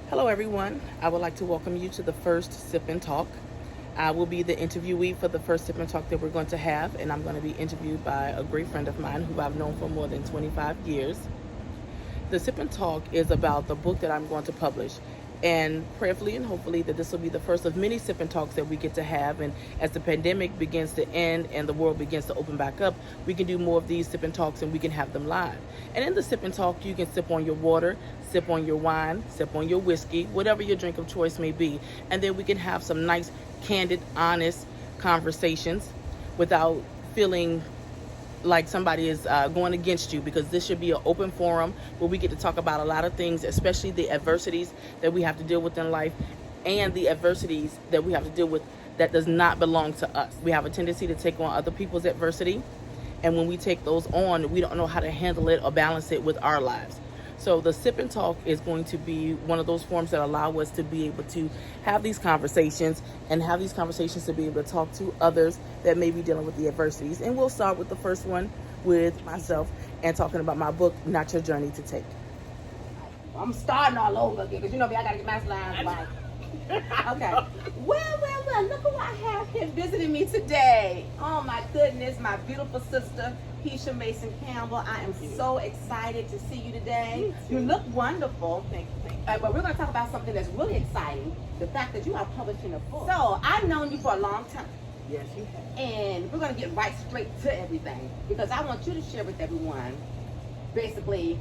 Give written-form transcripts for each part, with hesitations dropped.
Hello, everyone. I would like to welcome you to the first Sip and Talk. I will be the interviewee for the first Sip and Talk that we're going to have, and I'm going to be interviewed by a great friend of mine who I've known for more than 25 years. The Sip and Talk is about the book that I'm going to publish, and prayerfully and hopefully that this will be the first of many Sip and Talks that we get to have. And as the pandemic begins to end and the world begins to open back up, we can do more of these Sip and Talks and we can have them live. And in the Sip and Talk, you can sip on your water, sip on your wine, sip on your whiskey, whatever your drink of choice may be. And then we can have some nice, candid, honest conversations without feeling like somebody is going against you, because this should be an open forum where we get to talk about a lot of things, especially the adversities that we have to deal with in life and the adversities that we have to deal with that does not belong to us. We have a tendency to take on other people's adversity, and when we take those on, we don't know how to handle it or balance it with our lives. So the Sip and Talk is going to be one of those forums that allow us to be able to have these conversations and have these conversations to be able to talk to others that may be dealing with the adversities. And we'll start with the first one with myself and talking about my book, Not Your Journey to Take. I'm starting all over again because you know me, I gotta get my slides right. Okay. Well, look at what I have here visiting me today. Oh my goodness, my beautiful sister, Keisha Mason Campbell. I am so excited to see you today. You look wonderful. Thank you. But we're going to talk about something that's really exciting, the fact that you are publishing a book. So I've known you for a long time. Yes, you have. And we're going to get right straight to everything because I want you to share with everyone basically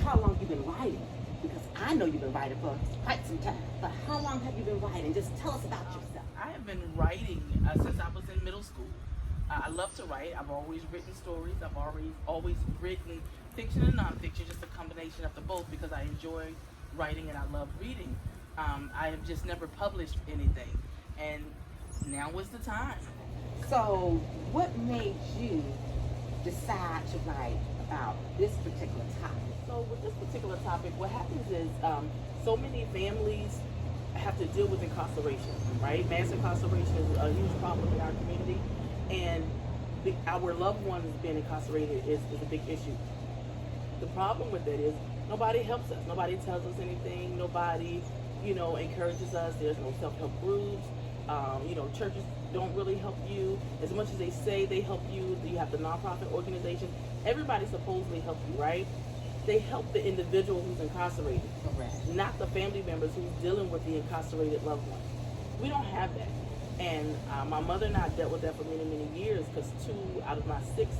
how long you've been writing. Because I know you've been writing for quite some time. But how long have you been writing? Just tell us about yourself. I have been writing since I was in middle school. I love to write. I've always written stories. I've always written fiction and nonfiction, just a combination of the both, because I enjoy writing and I love reading. I have just never published anything, and now is the time. So what made you decide to write about this particular topic? So with this particular topic, what happens is so many families have to deal with incarceration, right? Mass incarceration is a huge problem in our community, and our loved ones being incarcerated is a big issue. The problem with that is nobody helps us. Nobody tells us anything. Nobody, encourages us. There's no self-help groups. Churches don't really help you. As much as they say they help you, you have the nonprofit organizations. Everybody supposedly helps you, right? They help the individual who's incarcerated, Correct. not the family members who's dealing with the incarcerated loved ones. We don't have that. And my mother and I dealt with that for many, many years, because 2 out of my 6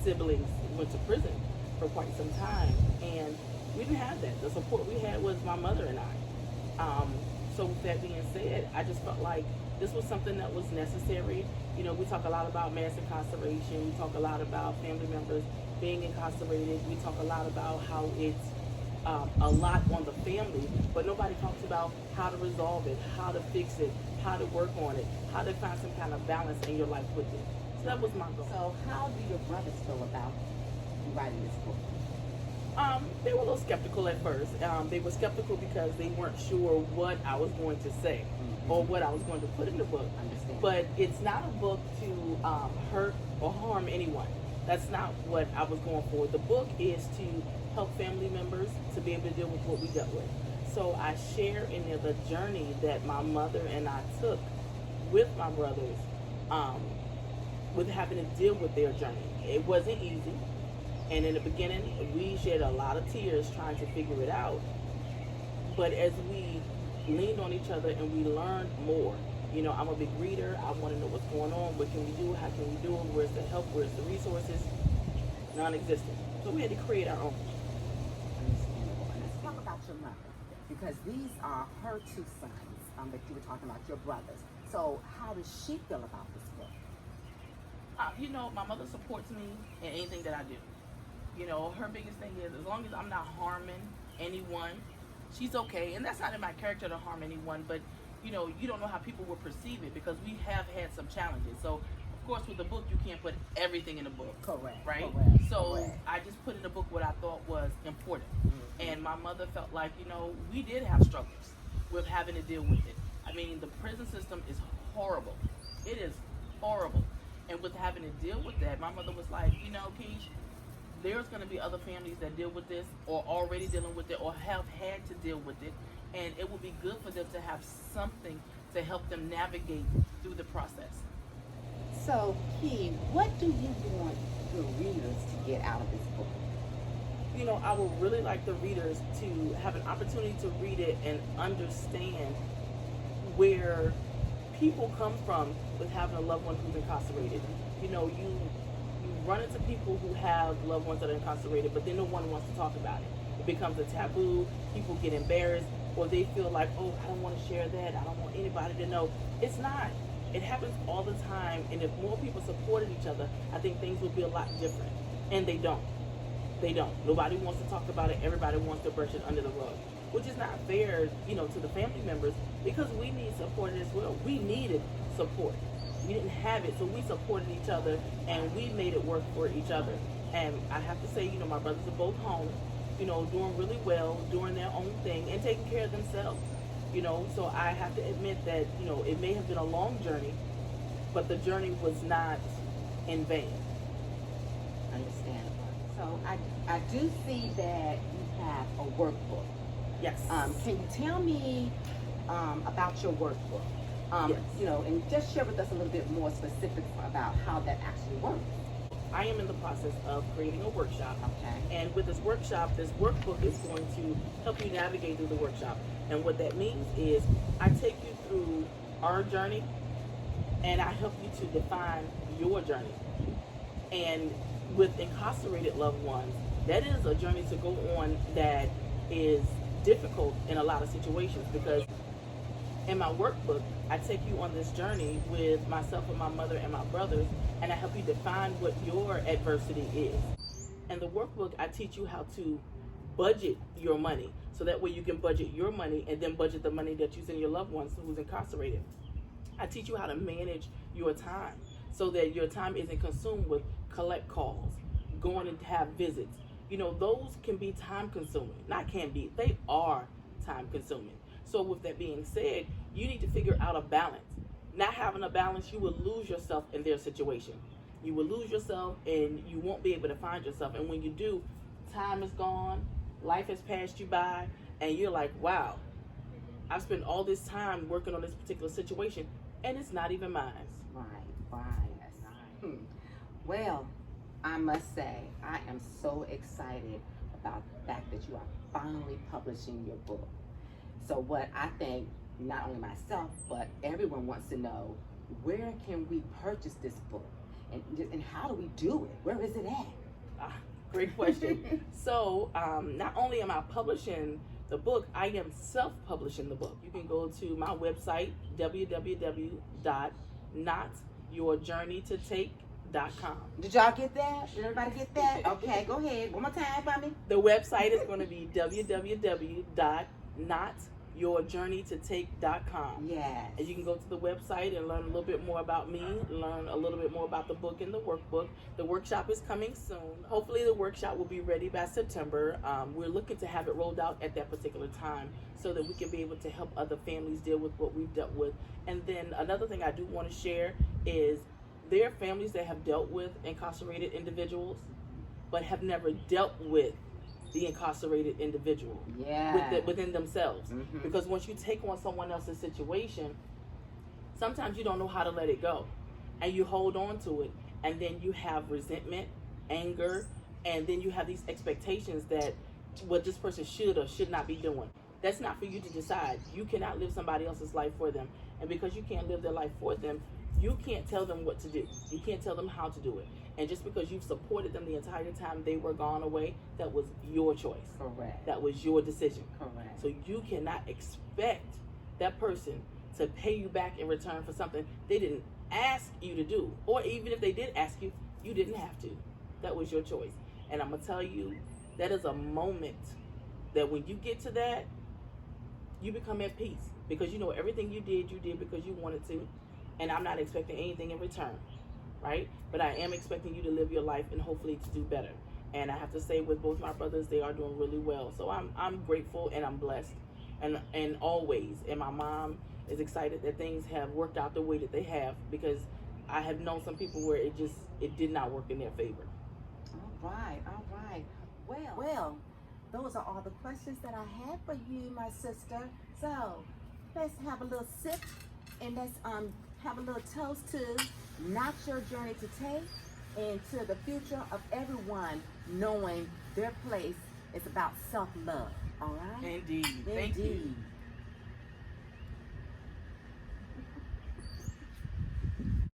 siblings went to prison for quite some time. And we didn't have that. The support we had was my mother and I. So with that being said, I just felt like this was something that was necessary. We talk a lot about mass incarceration. We talk a lot about family members being incarcerated. We talk a lot about how it's a lot on the family, but nobody talks about how to resolve it, how to fix it, how to work on it, how to find some kind of balance in your life with it. So that was my goal. So how do your brothers feel about you writing this book? They were a little skeptical at first. They were skeptical because they weren't sure what I was going to say or what I was going to put in the book. Understand. But it's not a book to hurt or harm anyone. That's not what I was going for. The book is to help family members to be able to deal with what we dealt with. So I share in there the journey that my mother and I took with my brothers, with having to deal with their journey. It wasn't easy. And in the beginning, we shed a lot of tears trying to figure it out. But as we leaned on each other and we learned more, I'm a big reader. I want to know what's going on. What can we do? How can we do it? Where's the help? Where's the resources? Non-existent. So we had to create our own. Understandable. And let's talk about your mother, because these are her 2 sons that you were talking about, your brothers. So how does she feel about this book? My mother supports me in anything that I do. Her biggest thing is, as long as I'm not harming anyone, she's okay. And that's not in my character to harm anyone, but you don't know how people will perceive it, because we have had some challenges. So of course with the book, you can't put everything in the book. Correct. Right? Correct. So Correct. I just put in the book what I thought was important. Mm-hmm. And my mother felt like, we did have struggles with having to deal with it. I mean, the prison system is horrible. It is horrible. And with having to deal with that, my mother was like, Keish, there's going to be other families that deal with this or already dealing with it or have had to deal with it, and it will be good for them to have something to help them navigate through the process. So, Key, what do you want the readers to get out of this book? You know, I would really like the readers to have an opportunity to read it and understand where people come from with having a loved one who's incarcerated. You know, you run into people who have loved ones that are incarcerated, but then no one wants to talk about it. It becomes a taboo. People get embarrassed, or they feel like, oh, I don't want to share that. I don't want anybody to know. It's not. It happens all the time, and if more people supported each other, I think things would be a lot different. And they don't. They don't. Nobody wants to talk about it. Everybody wants to brush it under the rug, which is not fair, you know, to the family members, because we need support as well. We needed support. We didn't have it, so we supported each other, and we made it work for each other. And I have to say, you know, my brothers are both home, you know, doing really well, doing their own thing, and taking care of themselves. You know, so I have to admit that, you know, it may have been a long journey, but the journey was not in vain. Understandable. So I do see that you have a workbook. Yes. Can you tell me about your workbook? Yes. You know, and just share with us a little bit more specifics about how that actually works. I am in the process of creating a workshop. Okay. And with this workshop, this workbook is going to help you navigate through the workshop. And what that means is I take you through our journey, and I help you to define your journey. And with incarcerated loved ones, that is a journey to go on that is difficult in a lot of situations, because in my workbook, I take you on this journey with myself and my mother and my brothers, and I help you define what your adversity is. And the workbook, I teach you how to budget your money, so that way you can budget your money and then budget the money that you send your loved ones who's incarcerated. I teach you how to manage your time so that your time isn't consumed with collect calls, going to have visits. You know, those can be time consuming. Not can be, they are time consuming. So with that being said, you need to figure out a balance. Not having a balance, you will lose yourself in their situation. You will lose yourself, and you won't be able to find yourself. And when you do, time is gone, life has passed you by, and you're like, wow, I've spent all this time working on this particular situation, and it's not even mine. Right. Well, I must say, I am so excited about the fact that you are finally publishing your book. So what I think, not only myself, but everyone wants to know, where can we purchase this book? And how do we do it? Where is it at? Great question. So not only am I publishing the book, I am self-publishing the book. You can go to my website, www.notyourjourneytotake.com. Did y'all get that? Did everybody get that? Okay, go ahead. One more time for me. The website is going to be www.notyourjourneytotake.com. Yes. And you can go to the website and learn a little bit more about me, learn a little bit more about the book and the workbook. The workshop is coming soon. Hopefully the workshop will be ready by September. We're looking to have it rolled out at that particular time so that we can be able to help other families deal with what we've dealt with. And then another thing I do want to share is there are families that have dealt with incarcerated individuals but have never dealt with the incarcerated individual within themselves. Mm-hmm. Because once you take on someone else's situation, sometimes you don't know how to let it go, and you hold on to it, and then you have resentment, anger, and then you have these expectations that what this person should or should not be doing. That's not for you to decide. You cannot live somebody else's life for them, and because you can't live their life for them, you can't tell them what to do. You can't tell them how to do it. And just because you've supported them the entire time they were gone away, that was your choice. Correct. That was your decision. Correct. So you cannot expect that person to pay you back in return for something they didn't ask you to do. Or even if they did ask you, you didn't have to. That was your choice. And I'm going to tell you, that is a moment that when you get to that, you become at peace. Because you know everything you did because you wanted to. And I'm not expecting anything in return, right? But I am expecting you to live your life and hopefully to do better. And I have to say, with both my brothers, they are doing really well. So I'm grateful and I'm blessed, and always. And my mom is excited that things have worked out the way that they have, because I have known some people where it did not work in their favor. right, all right. Well, those are all the questions that I had for you, my sister. So let's have a little sip and let's have a little toast to not your journey to take and to the future of everyone knowing their place is about self-love. All right? Indeed. Thank you. Indeed.